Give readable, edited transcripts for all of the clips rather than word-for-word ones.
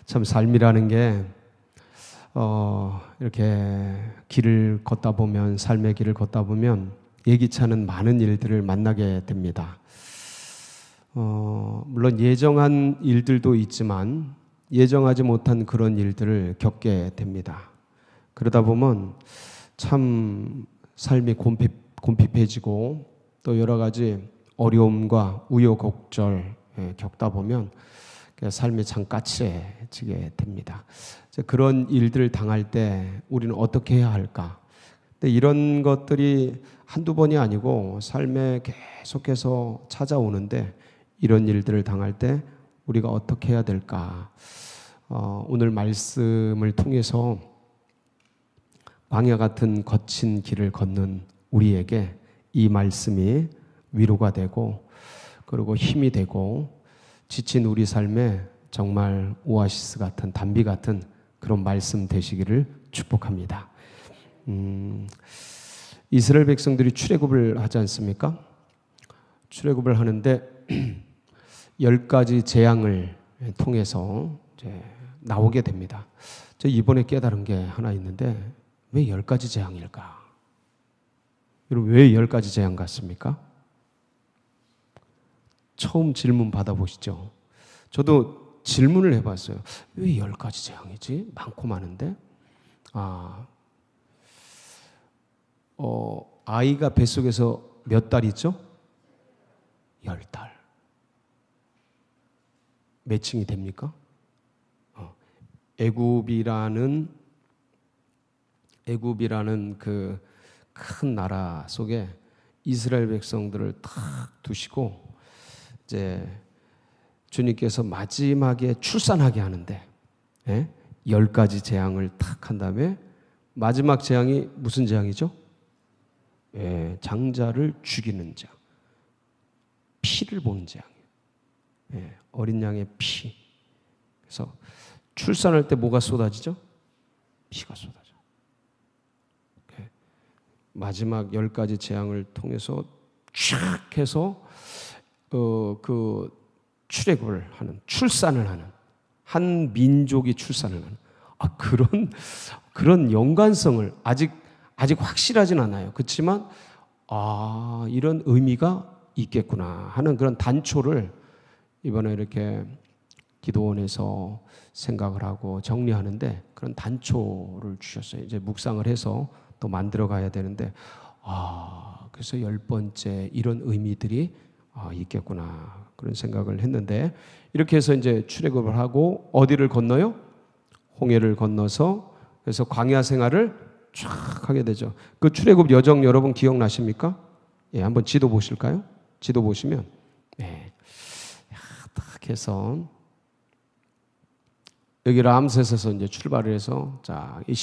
참 삶이라는 게 이렇게 길을 걷다 보면, 삶의 길을 걷다 보면 예기치 않은 많은 일들을 만나게 됩니다. 물론 예정한 일들도 있지만 예정하지 못한 그런 일들을 겪게 됩니다. 그러다 보면 참 삶이 곰핍해지고 또 여러 가지 어려움과 우여곡절 겪다 보면 삶이 참 까칠해지게 됩니다. 그런 일들을 당할 때 우리는 어떻게 해야 할까? 근데 이런 것들이 한두 번이 아니고 삶에 계속해서 찾아오는데 이런 일들을 당할 때 우리가 어떻게 해야 될까? 오늘 말씀을 통해서 광야 같은 거친 길을 걷는 우리에게 이 말씀이 위로가 되고 그리고 힘이 되고 지친 우리 삶에 정말 오아시스 같은 단비 같은 그런 말씀 되시기를 축복합니다. 이스라엘 백성들이 출애굽을 하지 않습니까? 출애굽을 하는데 10가지 재앙을 통해서 이제 나오게 됩니다. 저 이번에 깨달은 게 하나 있는데 왜 10가지 재앙일까? 여러분 왜 10가지 재앙 같습니까? 처음 질문 받아보시죠. 저도 질문을 해봤어요. 왜 10가지 재앙이지? 많고 많은데? 아이가 뱃속에서 몇 달이죠? 10달. 몇 층이 됩니까? 애굽이라는 그 큰 나라 속에 이스라엘 백성들을 탁 두시고 이제 주님께서 마지막에 출산하게 하는데 10가지 재앙을 탁 한 다음에 마지막 재앙이 무슨 재앙이죠? 장자를 죽이는 재앙. 피를 보는 재앙이에요. 어린 양의 피. 그래서 출산할 때 뭐가 쏟아지죠? 피가 쏟아져. 마지막 10가지 재앙을 통해서 쫙 해서 그 출애굽을 하는, 출산을 하는, 한 민족이 출산을 하는 그런 연관성을 아직 확실하진 않아요. 그렇지만 이런 의미가 있겠구나 하는 그런 단초를 이번에 이렇게 기도원에서 생각을 하고 정리하는데 그런 단초를 주셨어요. 이제 묵상을 해서 또 만들어 가야 되는데 그래서 10번째 이런 의미들이 있겠구나 그런 생각을 했는데 이렇게 해서 이제 출애굽을 하고 어디를 건너요? 홍해를 건너서 그래서 광야 생활을 쫙 하게 되죠. 그 출애굽 여정 여러분 기억나십니까? 한번 지도 보실까요? 지도 보시면 딱 해서 여기 람셋에서 이제 출발을 해서 이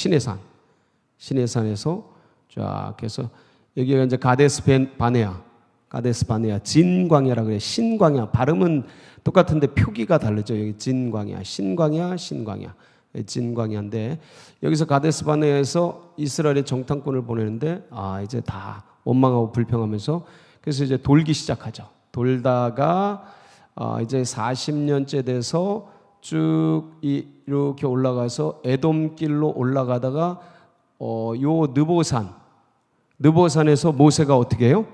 시내산에서 쫙 해서 여기가 이제 가데스 바네아 진광야라 그래요. 신광야 발음은 똑같은데 표기가 다르죠. 여기 진광야, 신광야, 진광야인데 여기서 가데스 바네아에서 이스라엘의 정탐꾼을 보내는데 이제 다 원망하고 불평하면서 그래서 이제 돌기 시작하죠. 돌다가 이제 40년째 돼서 쭉 이렇게 올라가서 에돔길로 올라가다가 요 느보산에서 모세가 어떻게 해요?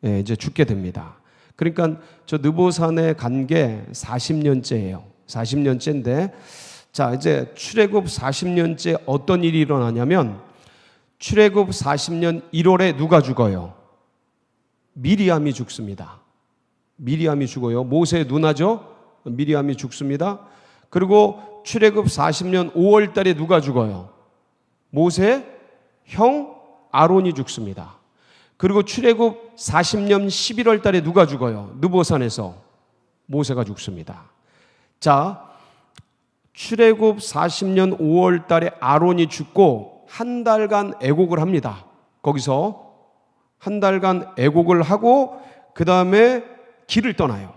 이제 죽게 됩니다. 그러니까 저 느보산에 간 게 40년째예요. 40년째인데 자 이제 출애굽 40년째 어떤 일이 일어나냐면 출애굽 40년 1월에 누가 죽어요? 미리암이 죽습니다. 미리암이 죽어요. 모세의 누나죠? 미리암이 죽습니다. 그리고 출애굽 40년 5월 달에 누가 죽어요? 모세의 형 아론이 죽습니다. 그리고 출애굽 40년 11월 달에 누가 죽어요? 느보산에서 모세가 죽습니다. 자, 출애굽 40년 5월 달에 아론이 죽고 한 달간 애곡을 합니다. 거기서 한 달간 애곡을 하고 그 다음에 길을 떠나요.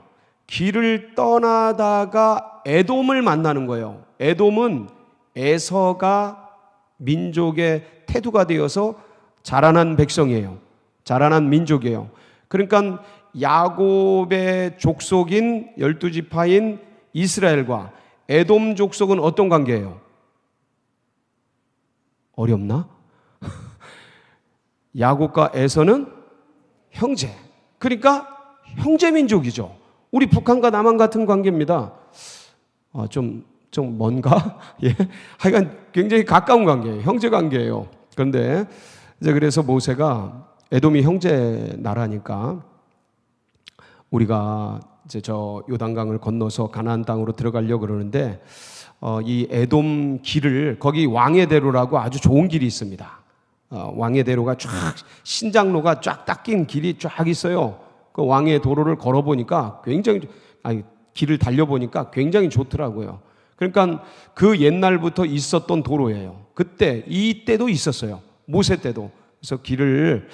길을 떠나다가 에돔을 만나는 거예요. 에돔은 에서가 민족의 태두가 되어서 자라난 백성이에요. 자라난 민족이에요. 그러니까 야곱의 족속인 12지파인 이스라엘과 에돔 족속은 어떤 관계예요? 어렵나? 야곱과 에서는 형제. 그러니까 형제 민족이죠. 우리 북한과 남한 같은 관계입니다. 좀 먼가? 예. 하여간 굉장히 가까운 관계예요. 형제 관계예요. 그런데 이제 그래서 모세가 에돔이 형제 나라니까 우리가 이제 저 요단강을 건너서 가나안 땅으로 들어가려고 그러는데 이 에돔 길을 거기 왕의 대로라고 아주 좋은 길이 있습니다. 왕의 대로가 쫙 신장로가 쫙 닦인 길이 쫙 있어요. 그 왕의 도로를 걸어보니까 굉장히 길을 달려보니까 굉장히 좋더라고요. 그러니까 그 옛날부터 있었던 도로예요. 그때 이때도 있었어요. 모세 때도. 그래서 길을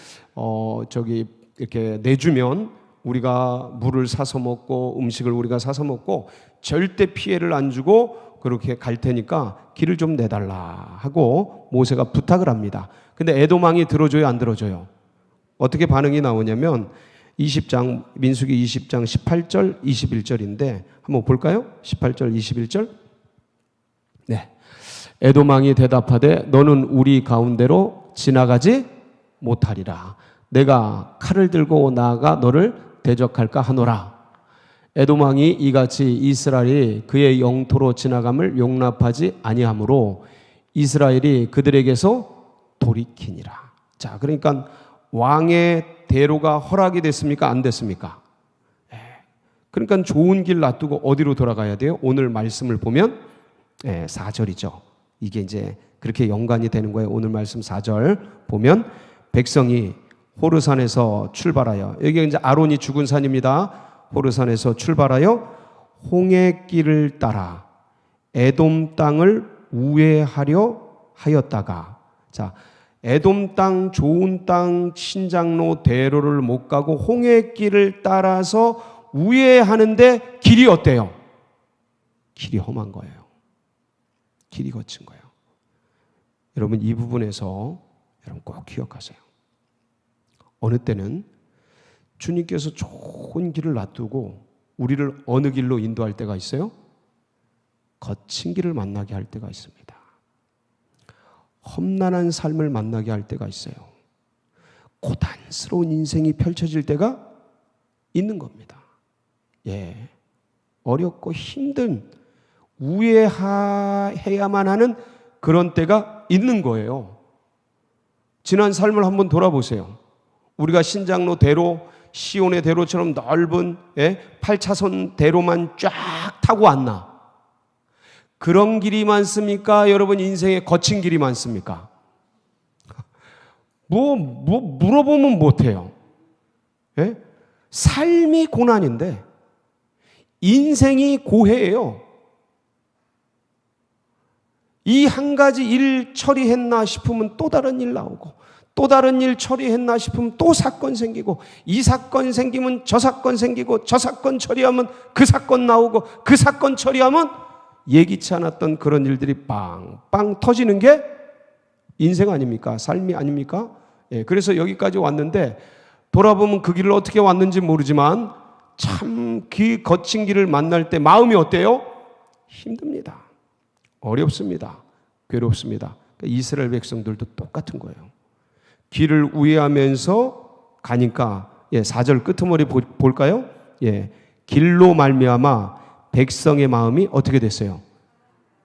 이렇게 내주면 우리가 물을 사서 먹고 음식을 우리가 사서 먹고 절대 피해를 안 주고 그렇게 갈 테니까 길을 좀 내달라 하고 모세가 부탁을 합니다. 근데 에돔 왕이 들어줘요, 안 들어줘요? 어떻게 반응이 나오냐면 20장 민수기 20장 18절 21절인데 한번 볼까요? 18절 21절. 네. 에돔 왕이 대답하되 너는 우리 가운데로 지나가지 못하리라. 내가 칼을 들고 나아가 너를 대적할까 하노라. 에돔 왕이 이같이 이스라엘이 그의 영토로 지나감을 용납하지 아니하므로 이스라엘이 그들에게서 돌이키니라. 자, 그러니까 왕의 대로가 허락이 됐습니까? 안 됐습니까? 그러니까 좋은 길 놔두고 어디로 돌아가야 돼요? 오늘 말씀을 보면 4절이죠. 이게 이제 그렇게 연관이 되는 거예요. 오늘 말씀 4절 보면 백성이 호르산에서 출발하여, 여기 이제 아론이 죽은 산입니다. 호르산에서 출발하여 홍해길을 따라 에돔 땅을 우회하려 하였다가, 자, 에돔 땅, 좋은 땅, 신장로 대로를 못 가고 홍해길을 따라서 우회하는데 길이 어때요? 길이 험한 거예요. 길이 거친 거예요. 여러분, 이 부분에서 여러분 꼭 기억하세요. 어느 때는 주님께서 좋은 길을 놔두고 우리를 어느 길로 인도할 때가 있어요? 거친 길을 만나게 할 때가 있습니다. 험난한 삶을 만나게 할 때가 있어요. 고단스러운 인생이 펼쳐질 때가 있는 겁니다. 예, 어렵고 힘든 우회해야만 하는 그런 때가 있는 거예요. 지난 삶을 한번 돌아보세요. 우리가 신장로 대로, 시온의 대로처럼 넓은 8차선 대로만 쫙 타고 왔나? 그런 길이 많습니까? 여러분 인생에 거친 길이 많습니까? 물어보면 못해요. 예? 삶이 고난인데 인생이 고해예요. 이 한 가지 일 처리했나 싶으면 또 다른 일 나오고, 또 다른 일 처리했나 싶으면 또 사건 생기고, 이 사건 생기면 저 사건 생기고, 저 사건 처리하면 그 사건 나오고, 그 사건 처리하면 예기치 않았던 그런 일들이 빵빵 터지는 게 인생 아닙니까? 삶이 아닙니까? 예, 그래서 여기까지 왔는데 돌아보면 그 길을 어떻게 왔는지 모르지만 참 그 거친 길을 만날 때 마음이 어때요? 힘듭니다. 어렵습니다. 괴롭습니다. 이스라엘 백성들도 똑같은 거예요. 길을 우회하면서 가니까 4절 끄트머리 볼까요? 예, 길로 말미암아 백성의 마음이 어떻게 됐어요?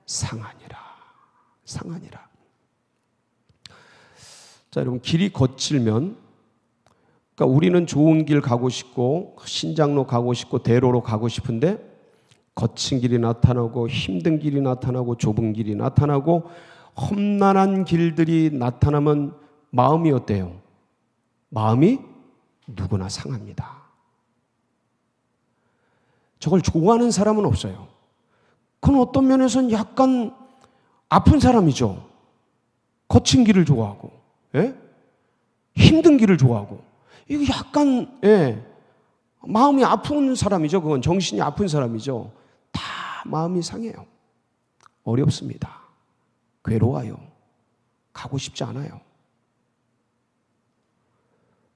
상하니라. 상하니라. 자, 여러분, 길이 거칠면, 그러니까 우리는 좋은 길 가고 싶고 신장로 가고 싶고 대로로 가고 싶은데 거친 길이 나타나고 힘든 길이 나타나고 좁은 길이 나타나고 험난한 길들이 나타나면 마음이 어때요? 마음이 누구나 상합니다. 저걸 좋아하는 사람은 없어요. 그건 어떤 면에서는 약간 아픈 사람이죠. 거친 길을 좋아하고, 힘든 길을 좋아하고, 이거 약간 마음이 아픈 사람이죠. 그건 정신이 아픈 사람이죠. 다 마음이 상해요. 어렵습니다. 괴로워요. 가고 싶지 않아요.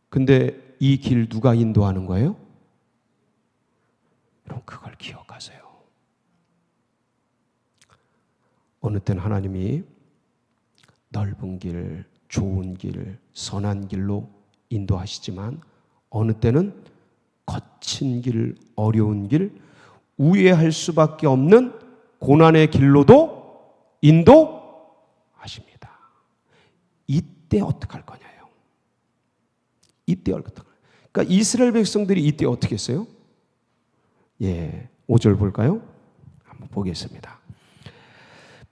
근데 이 길 누가 인도하는 거예요? 여러분, 그걸 기억하세요. 어느 때는 하나님이 넓은 길, 좋은 길, 선한 길로 인도하시지만 어느 때는 거친 길, 어려운 길, 우회할 수밖에 없는 고난의 길로도 인도하십니다. 이때 어떡할 거냐요. 이때 어떡할 거냐. 그러니까 이스라엘 백성들이 이때 어떻게 했어요? 5절 볼까요? 한번 보겠습니다.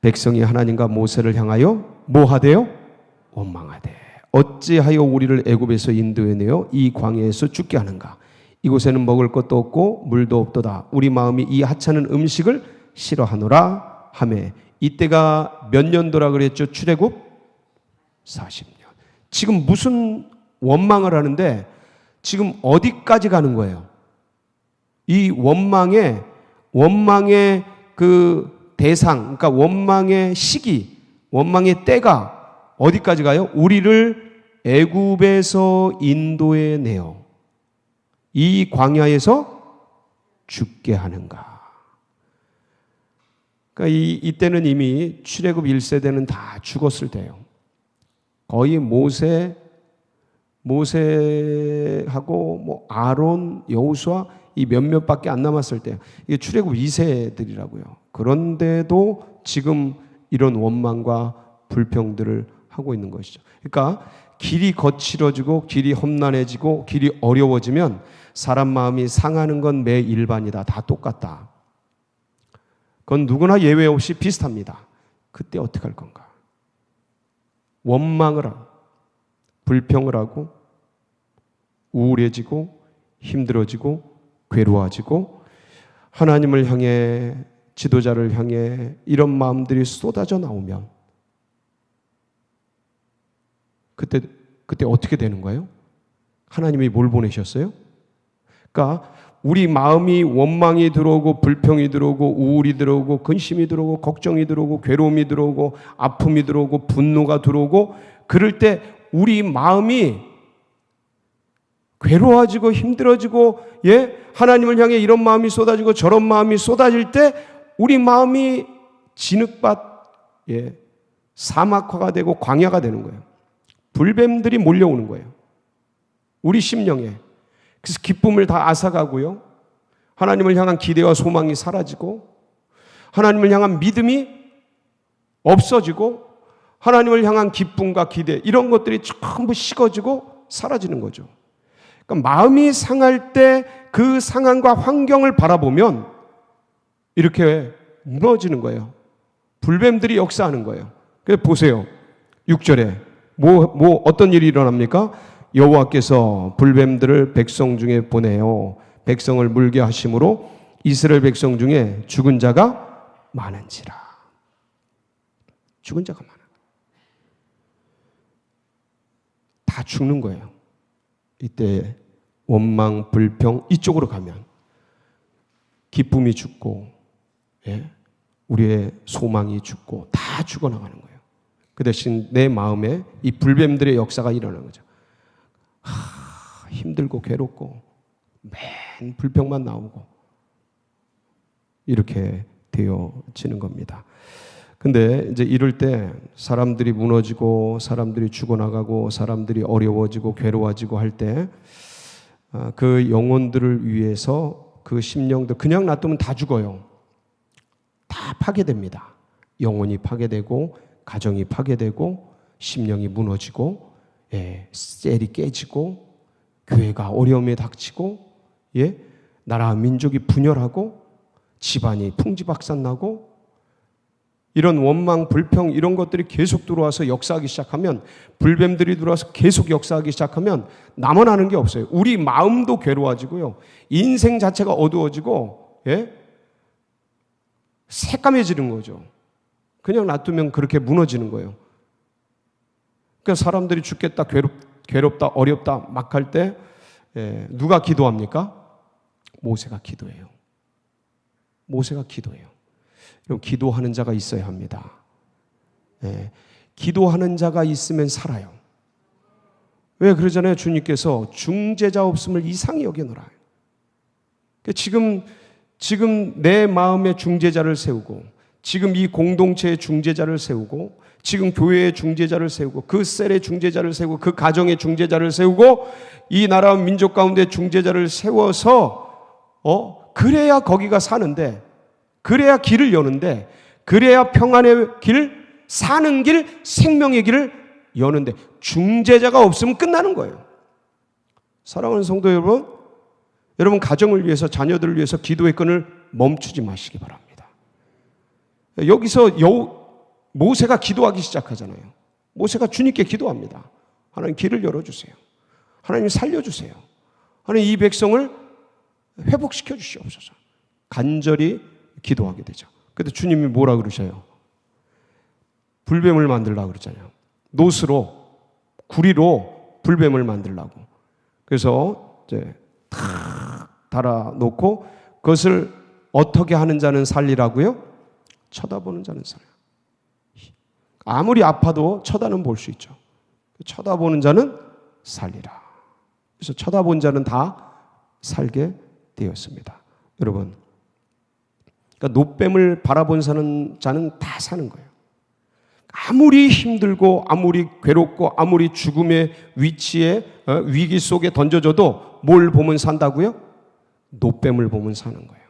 백성이 하나님과 모세를 향하여 뭐하대요? 원망하되 어찌하여 우리를 애굽에서 인도해내어 이 광야에서 죽게 하는가? 이곳에는 먹을 것도 없고 물도 없도다. 우리 마음이 이 하찮은 음식을 싫어하노라 하매 이때가 몇 년도라 그랬죠? 출애굽 40년. 지금 무슨 원망을 하는데 지금 어디까지 가는 거예요? 이 원망의 그 대상, 그러니까 원망의 시기, 원망의 때가 어디까지 가요? 우리를 애굽에서 인도해 내어 이 광야에서 죽게 하는가. 그러니까 이때는 이미 출애굽 1세대는 다 죽었을 때예요. 거의 모세하고 아론, 여호수아 이 몇몇밖에 안 남았을 때 이게 출애굽 2세들이라고요. 그런데도 지금 이런 원망과 불평들을 하고 있는 것이죠. 그러니까 길이 거칠어지고 길이 험난해지고 길이 어려워지면 사람 마음이 상하는 건 매 일반이다. 다 똑같다. 그건 누구나 예외 없이 비슷합니다. 그때 어떻게 할 건가? 원망을 하고 불평을 하고 우울해지고 힘들어지고 괴로워지고 하나님을 향해 지도자를 향해 이런 마음들이 쏟아져 나오면 그때 어떻게 되는 거예요? 하나님이 뭘 보내셨어요? 그러니까 우리 마음이 원망이 들어오고 불평이 들어오고 우울이 들어오고 근심이 들어오고 걱정이 들어오고 괴로움이 들어오고 아픔이 들어오고 분노가 들어오고 그럴 때 우리 마음이 괴로워지고 힘들어지고 하나님을 향해 이런 마음이 쏟아지고 저런 마음이 쏟아질 때 우리 마음이 진흙밭 사막화가 되고 광야가 되는 거예요. 불뱀들이 몰려오는 거예요. 우리 심령에. 그래서 기쁨을 다 앗아가고요. 하나님을 향한 기대와 소망이 사라지고 하나님을 향한 믿음이 없어지고 하나님을 향한 기쁨과 기대 이런 것들이 전부 식어지고 사라지는 거죠. 그러니까 마음이 상할 때 그 상황과 환경을 바라보면 이렇게 무너지는 거예요. 불뱀들이 역사하는 거예요. 그래서 보세요. 6절에 어떤 일이 일어납니까? 여호와께서 불뱀들을 백성 중에 보내어 백성을 물게 하심으로 이스라엘 백성 중에 죽은 자가 많은지라. 죽은 자가 많아. 다 죽는 거예요. 이때 원망, 불평 이쪽으로 가면 기쁨이 죽고 우리의 소망이 죽고 다 죽어나가는 거예요. 그 대신 내 마음에 이 불뱀들의 역사가 일어나는 거죠. 힘들고 괴롭고 맨 불평만 나오고 이렇게 되어지는 겁니다. 근데 이제 이럴 때 사람들이 무너지고 사람들이 죽어나가고 사람들이 어려워지고 괴로워지고 할 때 그 영혼들을 위해서 그 심령들 그냥 놔두면 다 죽어요. 다 파괴됩니다. 영혼이 파괴되고 가정이 파괴되고 심령이 무너지고 셀이 깨지고 교회가 어려움에 닥치고 나라와 민족이 분열하고 집안이 풍지박산나고 이런 원망, 불평 이런 것들이 계속 들어와서 역사하기 시작하면 불뱀들이 들어와서 계속 역사하기 시작하면 남아나는 게 없어요. 우리 마음도 괴로워지고요. 인생 자체가 어두워지고 새까매지는 거죠. 그냥 놔두면 그렇게 무너지는 거예요. 그러니까 사람들이 죽겠다, 괴롭다, 어렵다 막 할 때 누가 기도합니까? 모세가 기도해요. 모세가 기도해요. 그럼 기도하는 자가 있어야 합니다. 기도하는 자가 있으면 살아요. 왜 그러잖아요. 주님께서 중재자 없음을 이상히 여겨노라. 지금 내 마음에 중재자를 세우고 지금 이 공동체의 중재자를 세우고, 지금 교회의 중재자를 세우고, 그 셀의 중재자를 세우고, 그 가정의 중재자를 세우고, 이 나라 민족 가운데 중재자를 세워서 그래야 거기가 사는데, 그래야 길을 여는데, 그래야 평안의 길, 사는 길, 생명의 길을 여는데, 중재자가 없으면 끝나는 거예요. 사랑하는 성도 여러분, 여러분 가정을 위해서, 자녀들을 위해서 기도의 끈을 멈추지 마시기 바랍니다. 여기서 모세가 기도하기 시작하잖아요. 모세가 주님께 기도합니다. 하나님 길을 열어주세요. 하나님 살려주세요. 하나님 이 백성을 회복시켜 주시옵소서. 간절히 기도하게 되죠. 그런데 주님이 뭐라 그러셔요? 불뱀을 만들라고 그러잖아요. 노스로, 구리로 불뱀을 만들라고. 그래서 이제 탁 달아놓고 그것을 어떻게 하는 자는 살리라고요? 쳐다보는 자는 살려. 아무리 아파도 쳐다는 볼 수 있죠. 쳐다보는 자는 살리라. 그래서 쳐다본 자는 다 살게 되었습니다. 여러분, 그러니까 노뱀을 바라본 자는 다 사는 거예요. 아무리 힘들고 아무리 괴롭고 아무리 죽음의 위치에 위기 속에 던져져도 뭘 보면 산다고요? 노뱀을 보면 사는 거예요.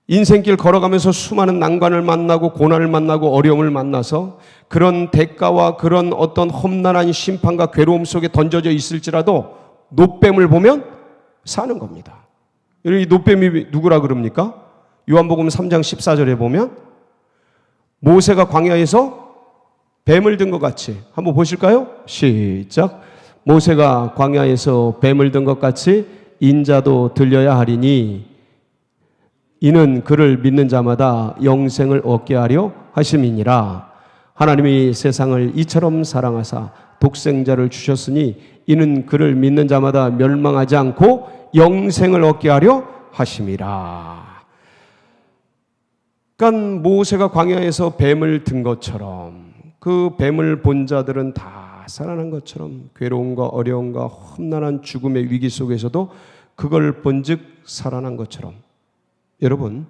인생길 걸어가면서 수많은 난관을 만나고 고난을 만나고 어려움을 만나서 그런 대가와 그런 어떤 험난한 심판과 괴로움 속에 던져져 있을지라도 노뱀을 보면 사는 겁니다. 이 노뱀이 누구라 그럽니까? 요한복음 3장 14절에 보면 모세가 광야에서 뱀을 든 것 같이, 한번 보실까요? 시작. 모세가 광야에서 뱀을 든 것 같이 인자도 들려야 하리니 이는 그를 믿는 자마다 영생을 얻게 하려 하심이니라. 하나님이 세상을 이처럼 사랑하사 독생자를 주셨으니 이는 그를 믿는 자마다 멸망하지 않고 영생을 얻게 하려 하심이라. 그러니까 모세가 광야에서 뱀을 든 것처럼, 그 뱀을 본 자들은 다 살아난 것처럼 괴로움과 어려움과 험난한 죽음의 위기 속에서도 그걸 본즉 살아난 것처럼, 여러분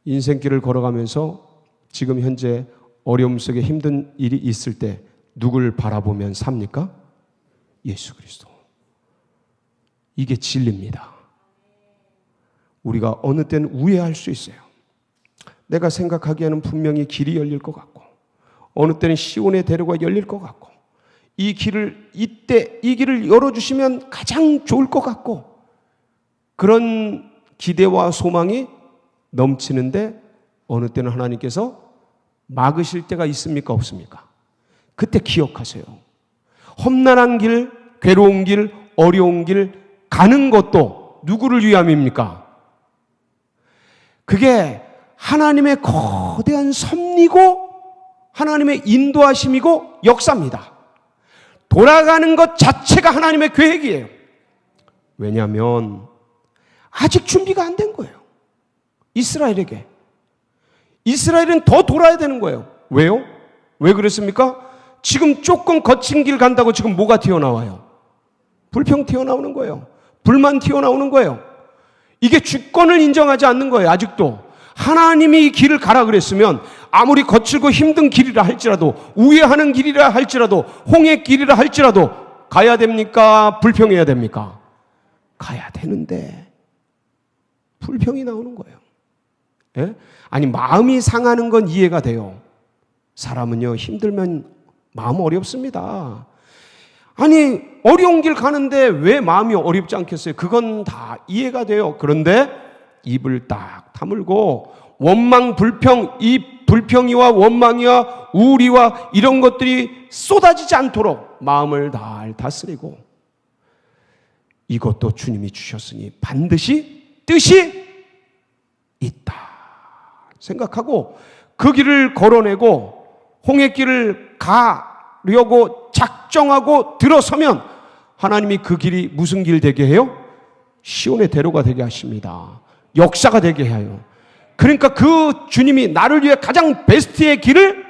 인생길을 걸어가면서 지금 현재 어려움 속에 힘든 일이 있을 때 누굴 바라보면 삽니까? 예수 그리스도. 이게 진리입니다. 우리가 어느 때는 우회할 수 있어요. 내가 생각하기에는 분명히 길이 열릴 것 같고, 어느 때는 시온의 대로가 열릴 것 같고, 이 길을 열어주시면 가장 좋을 것 같고, 그런 기대와 소망이 넘치는데 어느 때는 하나님께서 막으실 때가 있습니까? 없습니까? 그때 기억하세요. 험난한 길, 괴로운 길, 어려운 길 가는 것도 누구를 위함입니까? 그게 하나님의 거대한 섭리고 하나님의 인도하심이고 역사입니다. 돌아가는 것 자체가 하나님의 계획이에요. 왜냐하면 아직 준비가 안 된 거예요. 이스라엘에게. 이스라엘은 더 돌아야 되는 거예요. 왜요? 왜 그랬습니까? 지금 조금 거친 길 간다고 지금 뭐가 튀어나와요? 불평 튀어나오는 거예요. 불만 튀어나오는 거예요. 이게 주권을 인정하지 않는 거예요. 아직도. 하나님이 이 길을 가라 그랬으면 아무리 거칠고 힘든 길이라 할지라도, 우회하는 길이라 할지라도, 홍해 길이라 할지라도 가야 됩니까? 불평해야 됩니까? 가야 되는데 불평이 나오는 거예요. 예? 아니, 마음이 상하는 건 이해가 돼요. 사람은요, 힘들면 마음 어렵습니다. 아니, 어려운 길 가는데 왜 마음이 어렵지 않겠어요? 그건 다 이해가 돼요. 그런데 입을 딱 다물고 원망, 불평, 이 불평이와 원망이와 우울이와 이런 것들이 쏟아지지 않도록 마음을 잘 다스리고, 이것도 주님이 주셨으니 반드시 뜻이 있다 생각하고 그 길을 걸어내고 홍해길을 가려고 작정하고 들어서면 하나님이 그 길이 무슨 길 되게 해요? 시온의 대로가 되게 하십니다. 역사가 되게 해요. 그러니까 그 주님이 나를 위해 가장 베스트의 길을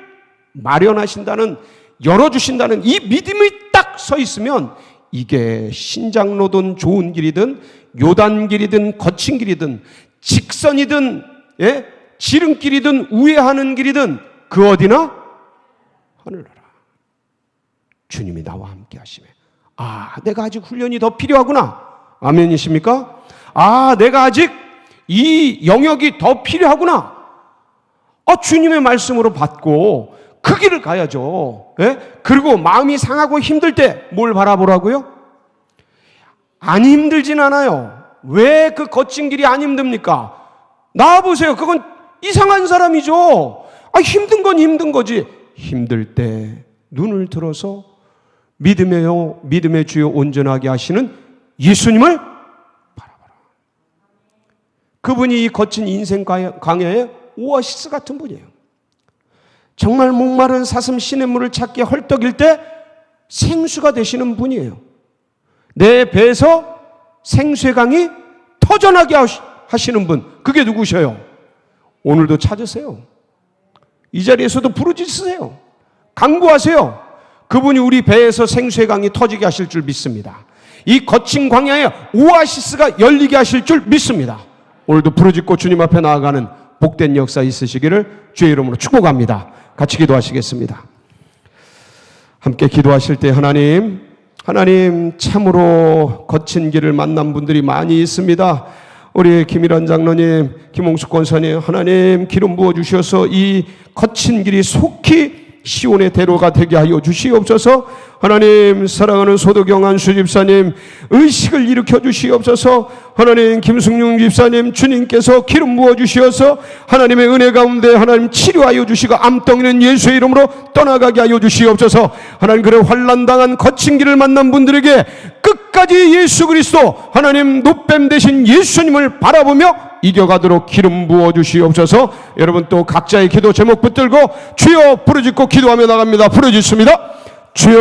마련하신다는, 열어주신다는 이 믿음이 딱 서 있으면 이게 신장로든 좋은 길이든 요단 길이든 거친 길이든 직선이든, 예? 지름길이든 우회하는 길이든 그 어디나 하늘나라. 주님이 나와 함께 하시며, 아, 내가 아직 훈련이 더 필요하구나. 아멘이십니까? 아, 내가 아직 이 영역이 더 필요하구나. 주님의 말씀으로 받고 그 길을 가야죠. 예? 그리고 마음이 상하고 힘들 때 뭘 바라보라고요? 안 힘들진 않아요. 왜 그 거친 길이 안 힘듭니까? 나와보세요. 그건 이상한 사람이죠. 힘든 건 힘든 거지. 힘들 때 눈을 들어서 믿음의 주여 온전하게 하시는 예수님을 바라봐라. 그분이 이 거친 인생 광야의 오아시스 같은 분이에요. 정말 목마른 사슴 시냇물을 찾기 헐떡일 때 생수가 되시는 분이에요. 내 배에서 생수의 강이 터져나게 하시는 분, 그게 누구셔요? 오늘도 찾으세요. 이 자리에서도 부르짖으세요. 간구하세요. 그분이 우리 배에서 생수의 강이 터지게 하실 줄 믿습니다. 이 거친 광야에 오아시스가 열리게 하실 줄 믿습니다. 오늘도 부르짖고 주님 앞에 나아가는 복된 역사 있으시기를 주의 이름으로 축복합니다. 같이 기도하시겠습니다. 함께 기도하실 때 하나님 참으로 거친 길을 만난 분들이 많이 있습니다. 우리 김일환 장로님, 김홍숙 권사님, 하나님 기름 부어주셔서 이 거친 길이 속히 시온의 대로가 되게 하여 주시옵소서. 하나님 사랑하는 소도경 안수 집사님 의식을 일으켜 주시옵소서. 하나님 김승용 집사님 주님께서 기름 부어 주시어서 하나님의 은혜 가운데 하나님 치료하여 주시고 암덩이는 예수의 이름으로 떠나가게 하여 주시옵소서. 하나님 그래 환난당한 거친 길을 만난 분들에게 끝까지 예수 그리스도 하나님 노뱀 되신 예수님을 바라보며 이겨가도록 기름 부어 주시옵소서. 여러분 또 각자의 기도 제목 붙들고 주여 부르짖고 기도하며 나갑니다. 부르짖습니다. 주여